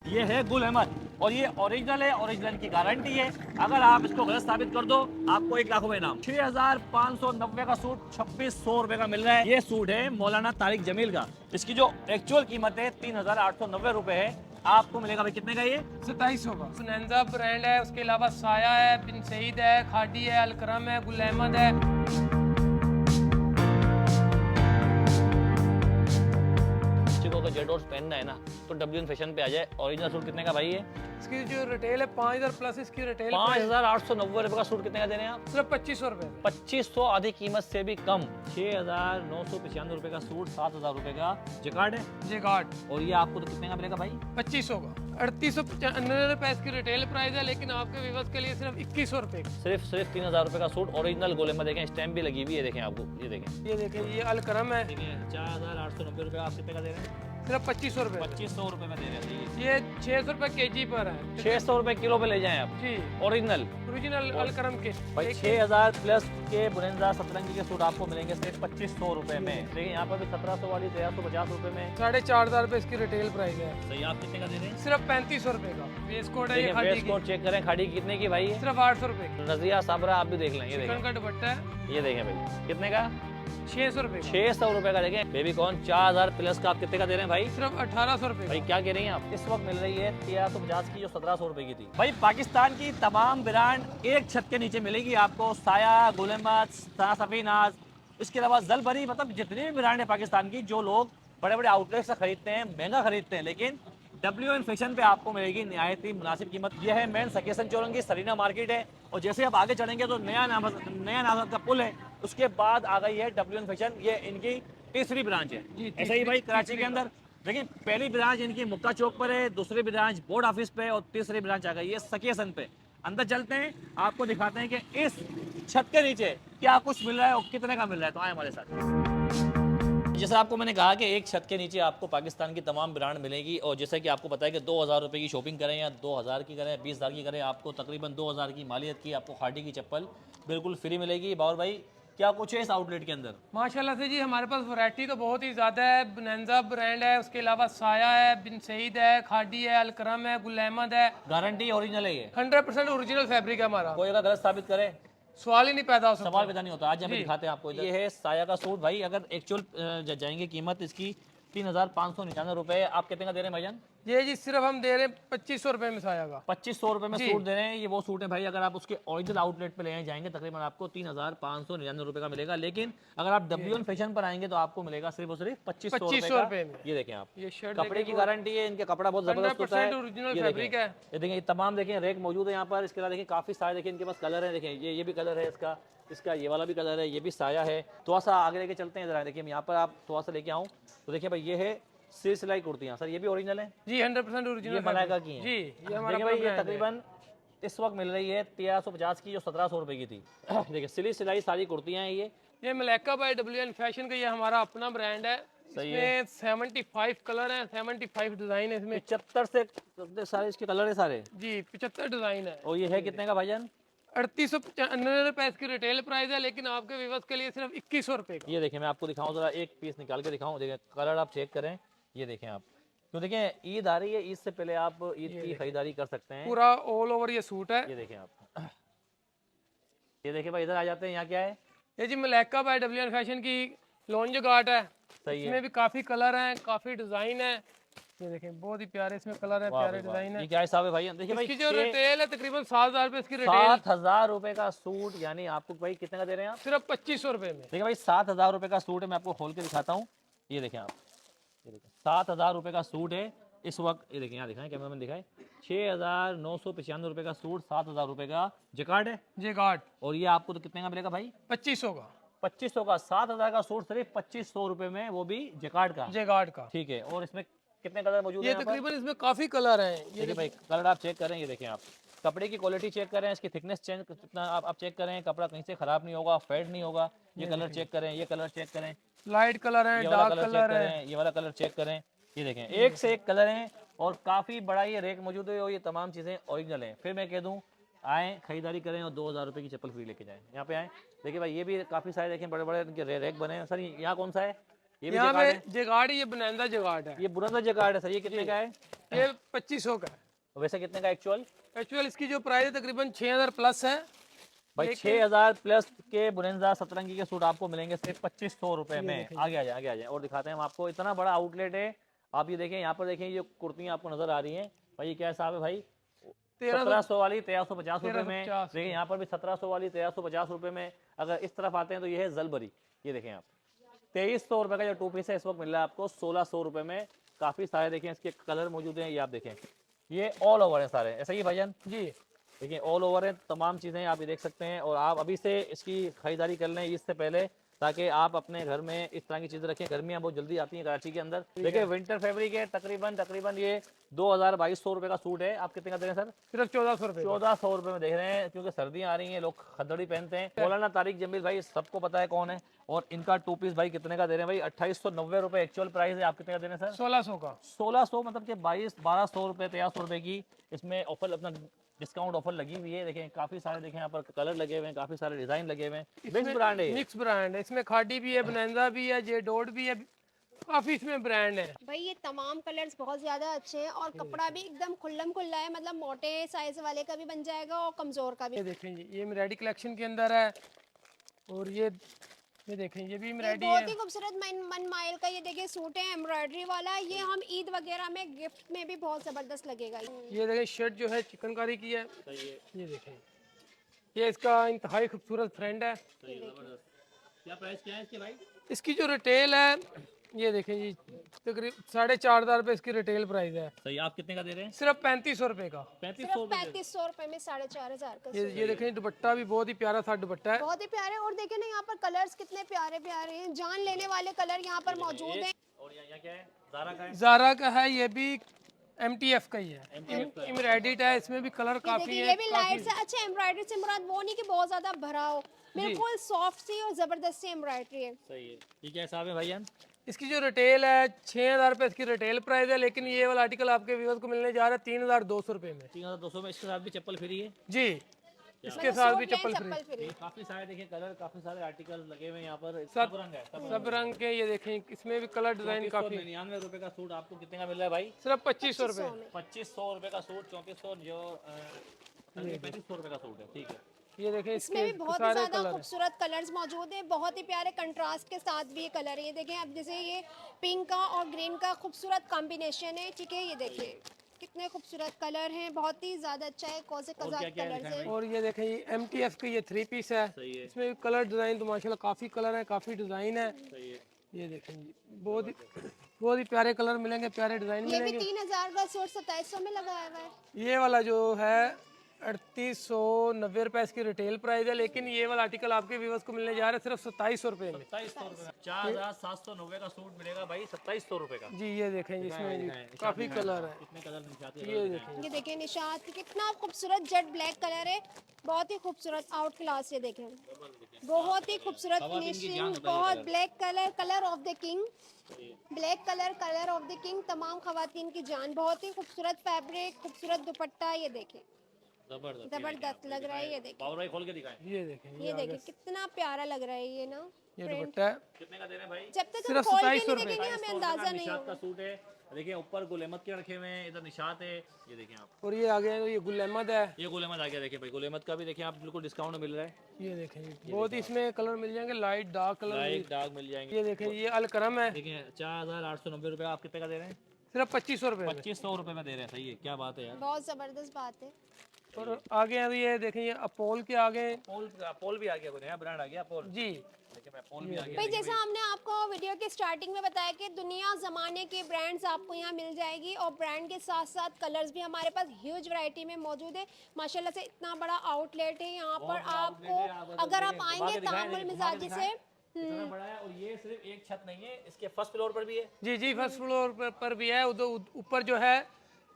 ये है गुल अहमद और ये ओरिजिनल है, ओरिजिनल की गारंटी है। अगर आप इसको गलत साबित कर दो, आपको 1 लाख रुपए इनाम। 6590 का सूट 2600 रुपए का मिल रहा है। ये सूट है मौलाना तारिक जमील का। इसकी जो एक्चुअल कीमत है 3890 रुपए है। आपको मिलेगा भाई कितने का ये? 2700 का। सुनंजा ब्रांड है, उसके अलावा साया है, बिन सईद है, खादी है, अलकरम है, गुल अहमद है। को अगर जेड पहनना है ना तो डब्ल्यू फैशन पे आ जाए। ओरिजिनल सूट कितने का भाई है? इसकी जो रिटेल है 5000 प्लस, इसकी रिटेल 5890 रुपए का सूट कितने का दे रहे हैं आप? सिर्फ 2500 रुपए। 2500 आधी कीमत से भी कम। 6995 रुपए का सूट 7000 रुपए का जिकार्ड है। जेगार्ड। और ये आपको तो कितने का मिलेगा भाई? 2500 का। 3895 रुपए इसकी रिटेल प्राइस है, लेकिन आपके व्यूअर्स के लिए सिर्फ 2100 रुपए का। सिर्फ 3000 रुपए का सूट ओरिजिनल गोले में। देखें स्टैम्प भी लगी हुई है, देखें आपको, ये देखें, ये देखें, ये अलकरम है। देखें 4890 रुपए आप कितने का दे रहे हैं? सिर्फ 2500 रुपए। 2500 रुपए में दे रहे हैं। ये 600 रुपए केजी पर है। 600 रुपए किलो पे ले जाएं आप जी, ओरिजिनल। ओरिजिनल अलकरम के भाई 6000 प्लस के बुनंदा सतरंगी के सूट आपको मिलेंगे सिर्फ 2500 रुपए में। देखिए यहाँ पर भी 1700 वाली 1350 रुपए में। 4500 रुपए इसकी रिटेल प्राइस है। सही, आप कितने का दे रहे हैं? सिर्फ 3500 रुपए का। वेस्ट कोट है ये देखिए खादी वेस्ट की। कोट चेक करें, खाड़ी कितने की भाई है? सिर्फ 800 रुपए की। रजिया साबरा आप भी देख लें, ये चिकन देखें, का दुपट्टा है। ये देखें भाई कितने का? 600 रुपए का। 600 रुपए का। देखें बेबी कॉर्न 4000 प्लस का आप कितने का दे रहे हैं भाई? सिर्फ 1800 रुपए भाई का। क्या कह रही हैं आप? इस वक्त मिल रही है 1350 की, जो 1700 रुपए की थी। भाई पाकिस्तान की तमाम ब्रांड एक छत के नीचे मिलेगी आपको। साया, गुल अहमद, सफीनाज, इसके अलावा जलबरी, मतलब जितनी भी ब्रांड है पाकिस्तान की, जो लोग बड़े बड़े आउटलेट से खरीदते हैं, महंगा खरीदते हैं, लेकिन डब्ल्यू फैशन पे आपको मिलेगी निहायत ही मुनासिब कीमत। यह है मेन सकेसन चौरंगी सरीना मार्केट है। और जैसे आप आगे चढ़ेंगे तो नया नामत का पुल है, उसके बाद आ गई है डब्ल्यू फैशन। ये इनकी तीसरी ब्रांच है। ऐसे ही भाई कराची के अंदर देखिए, पहली ब्रांच इनकी मुक्का चौक पर है, दूसरी ब्रांच बोर्ड ऑफिस पे, और तीसरी ब्रांच आ गई है सकेसन पे। अंदर चलते हैं, आपको दिखाते हैं कि इस छत के नीचे क्या कुछ मिल रहा है और कितने का मिल रहा है। तो आए हमारे साथ। जैसे आपको मैंने कहा कि एक छत के नीचे आपको पाकिस्तान की तमाम ब्रांड मिलेगी। और जैसे कि आपको पता है कि 2000 रुपये की शॉपिंग करें या 2000 की करें, 20000 की करें, आपको तकरीबन 2000 की मालियत की आपको खाटी की चप्पल बिल्कुल फ्री मिलेगी। बावर भाई क्या कुछ है इस आउटलेट के अंदर? माशाल्लाह से जी, हमारे पास वैरायटी तो बहुत ही ज़्यादा है। बनंजा ब्रांड है, उसके अलावा साया है, बिन सईद है, खादी है, अलकरम है, गुल अहमद है। गारंटी ओरिजिनल है ये? 100% ओरिजिनल फैब्रिक है हमारा। कोई अगर गलत साबित करे सवाल ही नहीं पैदा हो सकता। सवाल पैदा नहीं होता। आज हमें दिखाते हैं आपको। ये है साया का सूट भाई। अगर एक्चुअल जाएंगे कीमत इसकी 3599 रुपए। आप कितने का दे रहे हैं भाईजान? ये जी सिर्फ हम दे रहे हैं 2500 रुपए में साया का। 2500 रुपए में सूट दे रहे हैं। ये वो सूट है भाई, अगर आप उसके ओरिजिनल आउटलेट पे ले जाएंगे तकरीबन आपको 3599 रुपए का मिलेगा। लेकिन अगर आप डब्ल्यू फैशन पर आएंगे तो आपको मिलेगा सिर्फ और सिर्फ 2500 रुपए में। ये देखें आप, ये शर्ट कपड़े की गारंटी है, इनका कपड़ा बहुत जबरदस्त होता है। ओरिजिनल फैब्रिक है। ये देखिए तमाम देखें रेक मौजूद है यहाँ पर। इसके अलावा देखिए काफी सारे देखिए इनके पास कलर है। देखिए ये भी कलर है इसका, इसका ये वाला भी कलर है, ये भी साया है। थोड़ा सा आगे लेके चलते हैं जरा। देखिए यहाँ पर आप थोड़ा सा लेके आऊँ तो देखिए भाई ये है सिलाई कुर्तियाँ। सर ये भी ओरिजिनल है जी, 100% ओरिजिनल। ये मलाइका की हैं जी, ये हमारा देखिए भाई ये तकरीबन इस वक्त मिल रही है 1350 की, जो 1700 रुपए की थी। देखिए सिलाई सारी कुर्तियाँ हैं ये मलाइका बाय डब्ल्यू फैशन का ये हमारा अपना ब्रांड है। इसमें 75 कलर हैं, 75 डिजाइन है इसमें। 75 से सारे इसके कलर है सारे जी, 75 डिजाइन है। और ये है कितने का भाईजान? 3895 रुपए इसकी रिटेल प्राइस है, लेकिन आपके व्यूअर्स के लिए सिर्फ 2100 रुपए का। ये देखें मैं आपको दिखाऊं जरा, एक पीस निकाल के दिखाऊं। देखें कलर आप चेक करें, ये देखें आप। तो देखें ईद आ रही है, ईद से पहले आप ईद की खरीदारी कर सकते हैं। पूरा ऑल ओवर ये सूट है। ये देखें आप, ये देखें भाई, इधर आ जाते हैं। यहाँ क्या है? ये जी मलाइका बाय डब्ल्यू फैशन की लॉन्ज गार्ड है। सही है। इसमें भी काफी कलर हैं, काफी डिजाइन है। ये देखें बहुत ही प्यारे इसमें कलर है, प्यारे डिजाइन है। ये क्या हिसाब है भाई? देखिए भाई इसकी जो रिटेल है तकरीबन 7000 रुपए इसकी रिटेल। 7000 रुपए का सूट, यानी आपको भाई कितने का दे रहे हैं आप? सिर्फ 2500 रुपए में। देखिए भाई 7000 रुपए का सूट है। मैं आपको खोल के दिखाता हूँ। ये देखें आप, ये देखें 7000 रुपए का सूट है इस वक्त। ये देखें यहाँ दिखाएं, कैमरा मैन दिखाएं। 6995 रुपए का सूट, 7000 रुपए का जिकार्ड है। जेगार्ड। और ये आपको तो कितने का मिलेगा भाई? 2500 का। 2500 का। 7000 का सूट सिर्फ 2500 रुपए में, वो भी जिकार्ड का। जेगार्ड का। ठीक है। और इसमें कितने कलर मौजूद है? ये तकरीबन इसमें काफी कलर हैं। ये देखिए भाई कलर आप चेक करें। ये देखें आप, कपड़े की क्वालिटी चेक करें, इसकी थिकनेस चेक कितना आप चेक करें। कपड़ा कहीं से खराब नहीं होगा, फेड नहीं होगा। ये कलर चेक करें, ये कलर चेक करें, लाइट कलर है, ये वाला डार्क कलर कलर चेक है। करें, ये वाला कलर चेक करें। ये देखें एक से एक कलर हैं और काफी बड़ा ये रेक मौजूद है और ये तमाम चीजें ओरिजिनल हैं। फिर मैं कह दूं आए खरीदारी करें और 2000 रुपए की चप्पल फ्री लेके जाएं। यहाँ पे आए, देखिए भाई ये भी काफी सारे देखें बड़े बड़े इनके रेक बने हैं। सर यहाँ कौन सा है? ये भी यहाँ जैकार्ड पे है? जगाड़, ये बनैंदा जगाड़ है, ये बुरंदा जैकार्ड है सर, ये कितने का है? ये 2500 का है। वैसे कितने का एक्चुअल? एक्चुअल इसकी जो प्राइस है तकरीबन 6000 प्लस है। भाई 6000 प्लस के बुरंदा सतरंगी के सूट आपको मिलेंगे सिर्फ 2500 रुपए में। आगे आ जाए, आगे आ जाए और दिखाते हैं हम आपको। इतना बड़ा आउटलेट है। आप ये देखें, यहाँ पर देखें, ये कुर्तियाँ आपको नजर आ रही हैं। भाई ये क्या हिसाब है भाई? 1700 वाली 1350 रुपए में। 1350 देखिए यहाँ पर भी 1700 वाली 1350 रुपए में। अगर इस तरफ आते हैं तो ये है जलबरी, ये देखें आप 2300 रुपए का जो टू पीस है इस वक्त मिल रहा है आपको 1600 रुपए में। काफी सारे देखें इसके कलर मौजूद हैं, ये आप देखें, ये ऑल ओवर है सारे, ऐसा ही भाईजान? जी। देखिए ऑल ओवर है, तमाम चीज़ें आप ये देख सकते हैं। और आप अभी से इसकी खरीदारी कर लें इससे पहले, ताकि आप अपने घर में इस तरह की चीज़ें रखें। गर्मियाँ बहुत जल्दी आती हैं कराची के अंदर। देखिए विंटर फैब्रिक है, तकरीबन ये 2200 रुपये का सूट है। आप कितने का दे रहे हैं सर? सिर्फ 1400 रुपये। 1400 रुपये में देख रहे हैं, क्योंकि सर्दियाँ आ रही हैं, लोग खदड़ी पहनते हैं। मौलाना तारिक जमील भाई सबको पता है कौन है। और इनका टू पीस भाई कितने का दे रहे हैं भाई? 2890 रुपये एक्चुअल प्राइस है। आप कितने का दे रहे हैं सर? 1600 का। 1600 मतलब कि 1200 रुपये 1300 रुपये की इसमें ऑफर, अपना डिस्काउंट ऑफर लगी हुई है। देखें काफी सारे, देखें यहाँ पर कलर लगे हुए हैं, काफी सारे डिजाइन लगे हुए हैं। मिक्स ब्रांड है ये। मिक्स ब्रांड है, इसमें खादी भी है, बनैंदा भी है, जे डॉट भी है, काफी इसमें ब्रांड है। भाई ये तमाम कलर्स बहुत ज़्यादा अच्छे हैं और कपड़ा भी एकदम खुल्लम खुल्ला है, मतलब मोटे साइज वाले का भी बन जाएगा और कमज़ोर का भी। ये देखें जी, ये मिराडी कलेक्शन के अंदर है। और ये देखें, ये भी ये मिराडी बहुत है। ही खूबसूरत मन माइल का ये देखिए सूट है एम्ब्रॉयडरी वाला। ये हम ईद वगैरह में गिफ्ट में भी बहुत ज़बरदस्त लगेगा। ये देखें शर्ट जो है चिकनकारी की है। ये देखें, ये इसका इंतहाई खूबसूरत फ्रेंड है। क्या प्राइस क्या है इसके भाई? इसकी जो रिटेल है, ये देखें जी, तकरीबन 4500 रुपये इसकी रिटेल प्राइस है। सही, आप कितने का दे रहे हैं? सिर्फ 3500 रुपये का। 3500 सिर्फ 3500 रुपए में 4500 का ये देखें, दुपट्टा भी बहुत ही प्यारा सा दुपट्टा है। बहुत ही प्यारे। और देखिए ना यहाँ पर कलर्स कितने प्यारे प्यारे हैं, जान लेने वाले कलर यहाँ पर मौजूद हैं। और यहाँ क्या है? ज़ारा का है? ज़ारा का है, ये भी MTF का ही है, एम्ब्रॉयडर्ड है। इसमें भी कलर काफी देखिए है। ये भी लाइट से अच्छा एम्ब्रॉयडरी से मुराद वो नहीं कि बहुत ज्यादा भरा हो, बिल्कुल सॉफ्ट सी और जबरदस्त सी एम्ब्रॉयडरी है। सही है। ये क्या हिसाब है भाईजान? इसकी जो रिटेल है 6000 रुपये इसकी रिटेल प्राइस है, लेकिन ये वाला आर्टिकल आपके व्यूअर्स को मिलने जा रहा है 3200 रुपये में। 3200 में। इसके साथ भी चप्पल फ्री है? जी, इसके साथ भी चप्पल फ्री। फ्री। काफी सारे देखिए कलर, काफी सारे आर्टिकल लगे हुए हैं यहाँ पर। सब रंग है, सब रंग के। ये देखें, इसमें भी कलर डिजाइन काफी। 99 रुपए का सूट आपको कितने का मिल रहा है भाई? सिर्फ 2500 रुपये। 2500 रुपए का सूट, 3400 जो 3500 रुपए का सूट है। ठीक है। ये देखें, इसमें भी इसके बहुत ही सारे ज्यादा कलर खूबसूरत कलर्स मौजूद हैं, बहुत ही प्यारे कंट्रास्ट के साथ भी ये कलर है। ये देखें अब जैसे ये पिंक का और ग्रीन का खूबसूरत कॉम्बिनेशन है। ठीक है, ये देखिए कितने खूबसूरत कलर हैं, बहुत ही ज्यादा अच्छा है। कौन से कलर है? और ये देखें, ये MTF का ये 3 पीस है। सही है। इसमें भी कलर डिजाइन तो माशाल्लाह काफी कलर है, काफी डिजाइन है। सही है। ये देखें जी, बहुत ही प्यारे कलर मिलेंगे, प्यारे डिजाइन ये भी मिलेंगे। 3000 का सूट 2700 में लगाया हुआ है। ये वाला जो है 3890 रुपए इसकी रिटेल प्राइस है, लेकिन ये वाला आर्टिकल आपके व्यूअर्स को मिलने जा रहा है सिर्फ 2700 रुपए में। 2700 रुपए, 4790 का सूट मिलेगा भाई 2700 रुपए का। जी, ये देखें, इसमें भी काफी कलर है। कितने कलर निशाते हैं? ये देखें, ये देखिए निशात कितना खूबसूरत जेट ब्लैक कलर है, बहुत ही खूबसूरत आउट क्लास। ये देखें बहुत ही खूबसूरत फिनिशिंग, बहुत black colour, colour of the king, black colour, colour of the king, तमाम खवातीन की जान। बहुत ही खूबसूरत फैब्रिक, खूबसूरत दुपट्टा। ये देखें जबरदस्त लग रहा है। ये देखिए, पावर भाई खोल के दिखाएं। ये देखें, ये देखिए कितना प्यारा लग रहा है ये ना। ये दुपट्टा है। कितने का दे रहे हैं भाई? जब तक हम सिर्फ खोल के 2700 नहीं देखेंगे हमें अंदाजा नहीं निशात का होगा। सूट है। देखिए ऊपर गुल अहमद के रखे हुए हैं, इधर निशात है। ये देखें आप, और ये आ गया, ये गुल अहमद है। ये गुल अहमद आ गया। देखिए भाई गुल अहमद का भी देखिए आप बिल्कुल डिस्काउंट मिल रहा है। ये देखें, बहुत ही इसमें कलर मिल जाएंगे, light dark colour. Light dark मिल जाएंगे। ये देखें, ये अलकरम है। देखिए 4890 रुपए। आप कितने का दे रहे हैं? सिर्फ 2500 रुपए में। 2500 रुपए में दे रहे हैं। सही है, क्या बात है यार। बहुत जबरदस्त बात है। और आगे अभी ये देखें, ये अपोल के आगे। पोल भी आ गया, कोई नया ब्रांड आ गया पोल। जी, देखिए मैं पोल भी आ गया। भाई जैसा हमने आपको वीडियो के स्टार्टिंग में बताया कि दुनिया ज़माने के ब्रांड्स आपको यहाँ मिल जाएगी और ब्रांड के साथ साथ कलर्स भी हमारे पास ह्यूज वैरायटी में मौजूद है। माशाल्लाह से इतना बड़ा आउटलेट है यहाँ पर। आपको अगर आप आएंगे तामुल मिजाजी से इतना बड़ा है। और ये सिर्फ एक छत नहीं है, इसके फर्स्ट फ्लोर पर भी है। जी, फर्स्ट फ्लोर पर भी है। उधर ऊपर जो है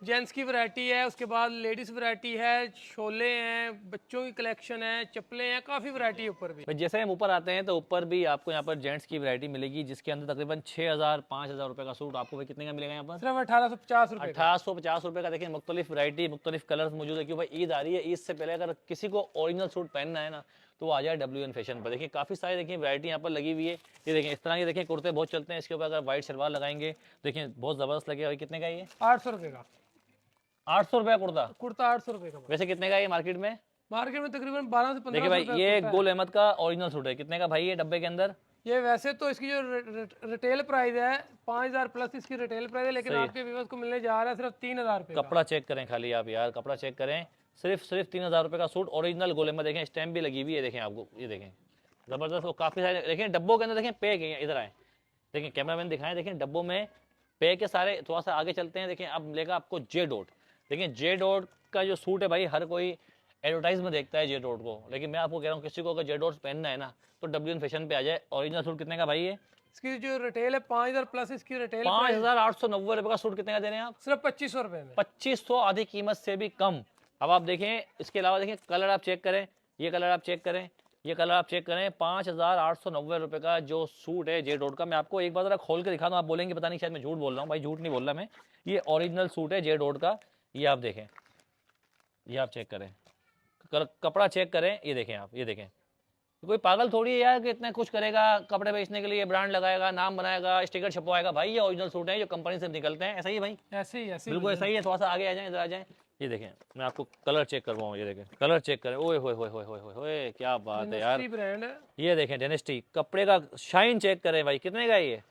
जेंट्स की वैरायटी है, उसके बाद लेडीज वैरायटी है, शोले हैं, बच्चों की कलेक्शन है, चप्पलें हैं, काफ़ी वैरायटी है ऊपर भी। जैसे हम ऊपर आते हैं तो ऊपर भी आपको यहाँ पर जेंट्स की वैरायटी मिलेगी, जिसके अंदर तकरीबन 6000-5000 रुपए का सूट आपको भाई कितने का मिलेगा यहाँ पर? सिर्फ 1850 रुपए। 1850 रुपए का। देखिए मुख्तलिफ वैरायटी, मुख्तलिफ कलर्स मौजूद है। क्योंकि भाई ईद आ रही है, ईद से पहले अगर किसी को ओरिजिनल सूट पहनना है ना, तो आ जाए WN फैशन पर। देखिए काफ़ी सारी देखिए वैरायटी यहाँ पर लगी हुई है। ये देखें इस तरह के देखिए कुर्ते बहुत चलते हैं, इसके ऊपर अगर वाइट शलवार लगाएंगे देखिए बहुत ज़बरदस्त लगेगा। भाई कितने का ये? 800 रुपये का 800 रुपये कुर्ता। कुर्ता, 800 रुपये का। वैसे कितने का ये मार्केट में? मार्केट में तकरीबन 12 से 15 देखिए भाई रुपये ये कुर्ता है। गुल अहमद का ओरिजिनल सूट है, कितने का भाई ये डब्बे के अंदर? ये वैसे तो इसकी जो रिटेल प्राइस है 5000 प्लस इसकी रिटेल प्राइस है, लेकिन आपके व्यूअर्स को मिलने जा रहा है सिर्फ 3000 रुपये का। कपड़ा चेक करें खाली आप यार, कपड़ा चेक करें, सिर्फ 3000 रुपये का सूट ओरिजिनल गोले में। देखें स्टैम्प भी लगी हुई है, देखें आपको ये देखें ज़बरदस्त। वो काफ़ी सारे देखें डब्बों के अंदर देखें पैक है, इधर आए देखें कैमरामैन दिखाएं, देखें डब्बों में पैक है सारे। थोड़ा सा आगे चलते हैं, देखें अब मिलेगा आपको जे डॉट। देखें जे डॉट का जो सूट है भाई हर कोई एडवर्टाइज में देखता है जे डॉट को, लेकिन मैं आपको कह रहा हूँ किसी को अगर जे डॉट पहनना है ना तो WN फैशन पे आ जाए। ओरिजिनल सूट कितने का भाई ये? इसकी जो रिटेल है 5000 प्लस इसकी रिटेल 5890 रुपये का सूट कितने का दे रहे हैं आप? सिर्फ 2500 रुपये में। 2500 आधी कीमत से भी कम। अब आप देखें इसके अलावा देखें कलर आप चेक करें, ये कलर आप चेक करें, ये कलर आप चेक करें। 5890 रुपये का जो सूट है जे डॉट का, मैं आपको एक बार जरा खोल के दिखा दूँ, आप बोलेंगे पता नहीं शायद मैं झूठ बोल रहा हूँ। भाई झूठ नहीं बोल रहा मैं, ये ओरिजिनल सूट है जे डॉट का। ये आप देखें, ये आप चेक करें, कपड़ा चेक करें, ये देखें आप, ये देखें। कोई पागल थोड़ी है यार कि इतना कुछ करेगा कपड़े बेचने के लिए, ब्रांड लगाएगा, नाम बनाएगा, स्टिकर छपवाएगा। भाई ये ओरिजिनल सूट है जो कंपनी से निकलते हैं, ऐसा ही है भाई, ऐसे ही बिल्कुल ऐसा ही है। थोड़ा सा आगे आ जाए, इधर आ जाए, ये देखें मैं आपको कलर चेक करवाऊँ, ये देखें कलर चेक करें। ओए होए होए होए होए होए होए, क्या बात है यार। ब्रांड है ये देखें डेनेस्टी, कपड़े का शाइन चेक करें भाई, कितने का ये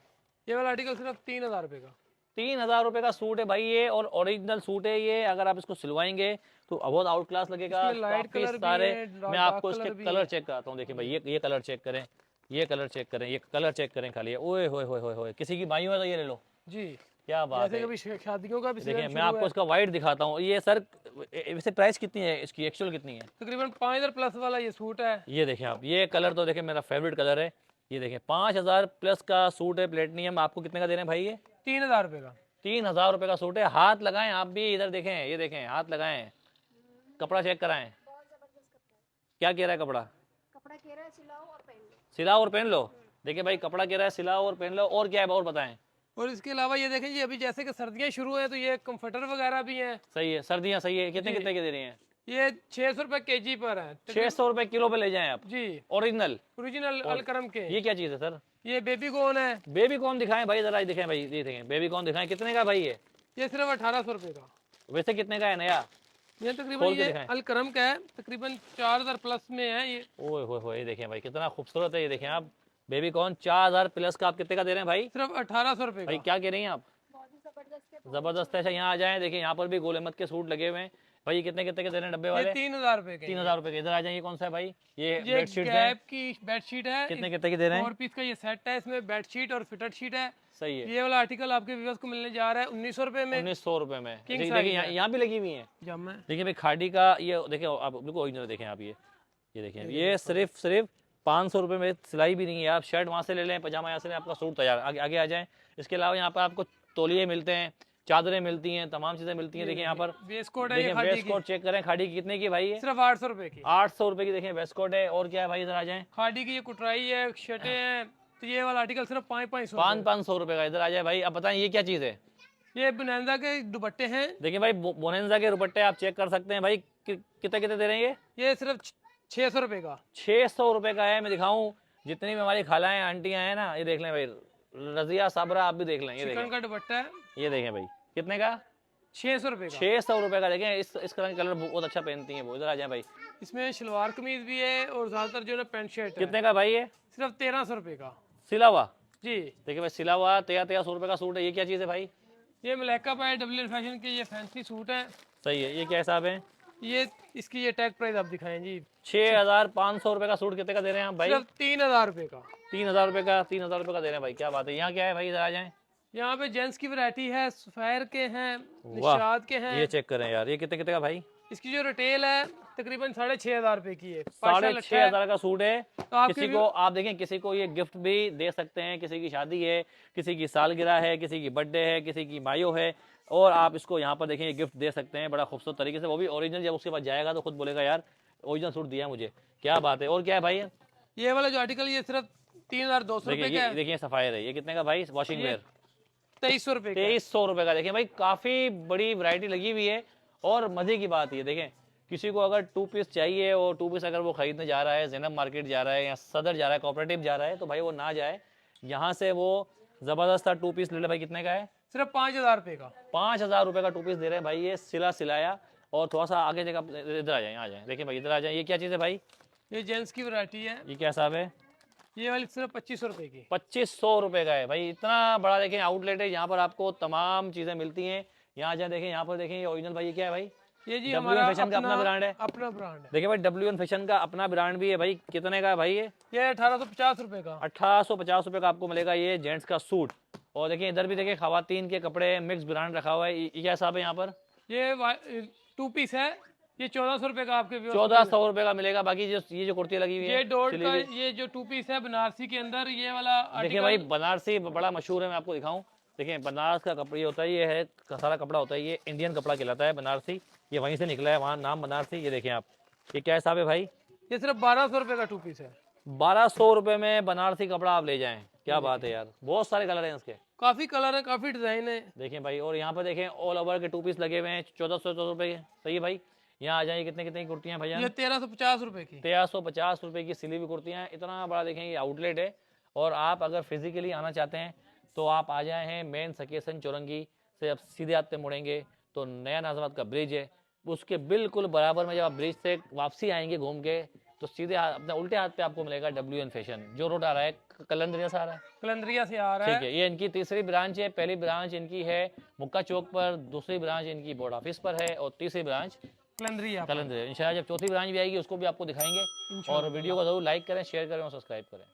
वाला आर्टिकल सिर्फ 3000 रुपये का। 3000 रुपये का सूट है भाई ये, और ओरिजिनल सूट है ये। अगर आप इसको सिलवाएंगे तो बहुत आउट क्लास लगेगा। इसमें लाइट काफी कलर भी सारे है, मैं आपको इसके कलर चेक कराता हूँ। देखिए भाई ये कलर चेक करें, ये कलर चेक करें, ये कलर चेक करें खाली। ओए होए होए होए होए, किसी की बाई हो तो ये ले लो जी, क्या बात है। कभी शादियों का भी देखिए मैं आपको इसका वाइट दिखाता हूँ। ये सर वैसे प्राइस कितनी है इसकी, एक्चुअल कितनी है? तकरीबन 5000 प्लस वाला ये सूट है। ये देखें आप, ये कलर तो देखें मेरा फेवरेट कलर है। ये देखें 5000 प्लस का सूट है प्लेटिनियम। आपको कितने का दे रहे हैं भाई ये? 3000 रुपये का। 3000 रुपये का सूट है। हाथ लगाएं आप भी, इधर देखें, ये देखें हाथ लगाएं, कपड़ा चेक कराएं। क्या कह रहा है कपड़ा? कपड़ा कह रहा है सिलाओ और पहन लो। सिलाओ और पहन लो। देखिए भाई कपड़ा कह रहा है सिलाओ और पहन लो। और क्या है और बताएं? और इसके अलावा ये देखें जी, अभी जैसे कि सर्दियाँ शुरू हैं तो ये कंफर्टर वगैरह भी हैं। सही है, सर्दियाँ सही है। कितने कितने के दे रही हैं? ये 600 रुपये kg पर है। 600 रुपये किलो पे ले जाएं आप जी, ओरिजिनल। ओरिजिनल अलकरम के। ये क्या चीज़ है सर? ये बेबी कौन है? बेबी कॉर्न दिखाएं भाई, जरा दिखाएं भाई, ये देखें बेबी कॉर्न दिखाएं। कितने का भाई ये सिर्फ 1800 रुपये का। वैसे कितने का है नया? ये तकरीबन खोल के ये दिखाएं। अलकरम का है, तकरीबन 4000 प्लस में है ये। ओए होए होए, ये देखें भाई कितना खूबसूरत है। ये देखें आप बेबी कॉर्न 4000 प्लस का आप कितने का दे रहे हैं भाई? सिर्फ 1800 रुपये भाई का। क्या कह रही हैं आप? बहुत ही जबरदस्त है। जबरदस्त है। अच्छा यहाँ आ जाए, देखिए यहाँ पर भी गोल अहमद के सूट लगे हुए हैं भाई। ये कितने कितने के दे रहे हैं डब्बे ये वाले? 3000 रुपये के। 3000 रुपये के। इधर आ जाए, ये कौन सा है भाई? ये ये बेडशीट है, गैप की बेडशीट है। कितने कितने के दे रहे हैं? 4 पीस का ये सेट है, इसमें बेडशीट और फिटेड शीट है। सही है, ये वाला आर्टिकल आपके व्यूअर्स को मिलने जा रहा है 1900 रुपये में। 1900 रुपये में। King देखिए size देखिए है। यहाँ भी लगी हुई है। जम है। देखिए भाई खाड़ी का ये देखिए आप बिल्कुल ओरिजिनल देखें आप। ये देखें, ये सिर्फ 500 रुपये में सिलाई भी नहीं है। आप शर्ट वहाँ से ले लें, पजामा यहाँ से लें, आपका सूट तैयार। आगे आ जाएँ। इसके अलावा यहाँ पर आपको तौलिए मिलते हैं, चादरें मिलती हैं, तमाम चीज़ें मिलती हैं। देखिए यहाँ पर वेस्ट कोट है ये देखिए खादी वेस्ट की। कोट चेक करें। खाड़ी की कितने की भाई? ये सिर्फ 800 रुपये की। 800 रुपये की। देखिए वेस्ट कोट है। और क्या है भाई? इधर आ जाएँ। खादी की ये कुटराई है, शर्टें हैं। तो ये वाला आर्टिकल सिर्फ 500 500 रुपये का। इधर आ जाए भाई। अब बताएं ये क्या चीज़ है? ये बुनैंदा के दुपट्टे हैं। देखिए भाई बोनेंजा के दुपट्टे आप चेक कर सकते हैं भाई। कितने कितने दे रहे हैं ये सिर्फ 600 रुपये का। 600 रुपये का है। मैं दिखाऊं जितनी भी हमारी खालाएं आंटियां हैं ना, ये देख लें भाई, रजिया साबरा आप भी देख लें। ये चिकन देखें, का दुपट्टा है, ये देखें भाई कितने का? 600 रुपये का। 600 रुपये का। देखें इस कलर बहुत अच्छा पहनती हैं वो। इधर आ जाए भाई। इसमें शलवार कमीज भी है और ज्यादातर जो है पैंट शर्ट है। कितने का भाई ये? सिर्फ 1300 रुपये का। सिला हुआ। जी, देखिए भाई सिला हुआ 1300 रुपये का सूट है। ये क्या चीज़ है भाई? ये मलैका पाए WN फैशन के ये फैंसी सूट है। सही है। ये क्या हिसाब है? ये इसकी ये टैग प्राइस आप दिखाएं जी। 6500 रुपये का सूट कितने का दे रहे हैं आप भाई? सिर्फ 3000 रुपये का। 3000 रुपये का। 3000 रुपये का दे रहे हैं भाई, क्या बात है। यहाँ क्या है भाई? इधर आ जाए। यहाँ पे जेंट्स की वैरायटी है, सफायर के हैं, वाह, निशाद के हैं। ये चेक करें यार, ये कितने कितने का भाई? इसकी जो रिटेल है तकरीबन 6500 रुपये की है। 6500 का सूट है। तो आपके किसी को आप देखें, किसी को ये गिफ्ट भी दे सकते हैं। किसी की शादी है, किसी की सालगिरह है, किसी की बर्थडे है, किसी की मायो है, और आप इसको यहाँ पर देखें ये गिफ्ट दे सकते हैं बड़ा खूबसूरत तरीके से, वो भी ओरिजिनल। जब उसके पास जाएगा तो खुद बोलेगा यार ओरिजिनल सूट दिया मुझे, क्या बात है। और क्या है भाई? ये वाला जो आर्टिकल ये सिर्फ 3200 रुपये का है। देखिए सफायर है। ये कितने का भाई? वॉशिंग वेयर 2300 रुपये का। 2300 रुपये का। देखिए भाई काफ़ी बड़ी वैरायटी लगी हुई है। और मज़े की बात ये देखें किसी को अगर 2 पीस चाहिए और 2 पीस अगर वो खरीदने जा रहा है, ज़ैनब मार्केट जा रहा है या सदर जा रहा है, कोऑपरेटिव जा रहा है, तो भाई वो ना जाए, यहाँ से वो ज़बरदस्त 2 पीस ले ले। भाई कितने का है? सिर्फ 5,000 रुपये का। 5,000 रुपये का 2 पीस दे रहे हैं भाई, ये सिला सिलाया। और थोड़ा सा आगे जगह इधर आ जाए, आ जाए, देखिए भाई इधर आ जाए। ये क्या चीज़ है भाई? ये जेंट्स की वैरायटी है, ये क्या हिसाब है? ये वाली सिर्फ 2500 रुपये की। 2500 रुपये का है भाई। इतना बड़ा देखें आउटलेट है, यहाँ पर आपको तमाम चीज़ें मिलती हैं। यहाँ जाए देखें, यहाँ पर देखें, ये ओरिजिनल भाई, ये क्या है भाई? ये जी WN हमारा फैशन का अपना ब्रांड है। अपना ब्रांड है। देखिए भाई, WN फैशन का अपना ब्रांड भी है भाई। कितने का है भाई ये? 1850 रुपये का। 1850 रुपये का आपको मिलेगा ये जेंट्स का सूट। और देखिए इधर भी देखिए खवातीन के कपड़े, मिक्स ब्रांड रखा हुआ है। ये क्या हिसाब है यहाँ पर? ये 2 पीस है, ये 1400 रुपये का आपके viewers को 1400 रुपये का मिलेगा। बाकी जो ये जो कुर्ती लगी हुई है, ये डॉट सिली का, हुई। ये जो 2 पीस है बनारसी के अंदर, ये वाला देखिए आर्टिकल भाई बनारसी बड़ा मशहूर है, मैं आपको दिखाऊं। देखिए बनारस का कपड़ा ये होता है, ये है सारा कपड़ा होता है, ये इंडियन कपड़ा कहलाता है बनारसी। ये वहीं से निकला है, वहाँ नाम बनारसी। ये देखें आप, ये क्या हिसाब है भाई? ये सिर्फ 1200 रुपये का 2 पीस है। 1200 रुपये में बनारसी कपड़ा आप ले जाएं, क्या बात है यार। बहुत सारे कलर हैं इसके, काफ़ी कलर है, काफ़ी डिज़ाइन है। देखें भाई। और यहाँ पर देखें ऑल ओवर के 2 पीस लगे हुए हैं, 1400 रुपये के। सही है भाई। यहाँ आ जाइए, कितने कितने की कुर्तियाँ भैया? ये 1350 रुपये की। 1350 रुपये की सिली हुई कुर्तियाँ। इतना बड़ा देखें ये आउटलेट है। और आप अगर फिजिकली आना चाहते हैं तो आप आ जाए हैं मेन सकेसन चौरंगी से। अब सीधे हाथ पे मुड़ेंगे तो नया नाज़ाबाद का ब्रिज है, उसके बिल्कुल बराबर में जब आप ब्रिज से वापसी आएंगे घूम के, तो सीधे अपने उल्टे हाथ पे आपको मिलेगा WN फैशन। जो रोड आ रहा है कलंदरिया से आ रहा है, कलंदरिया से आ रहा ठीक है। है। ये इनकी तीसरी ब्रांच है। पहली ब्रांच इनकी है मुक्का चौक पर, दूसरी ब्रांच इनकी बोर्ड ऑफिस पर है, और तीसरी ब्रांच कलंदरिया। कलंदरिया। इंशाल्लाह जब चौथी ब्रांच भी आएगी उसको भी आपको दिखाएंगे। और वीडियो को जरूर लाइक करें, शेयर करें और सब्सक्राइब करें।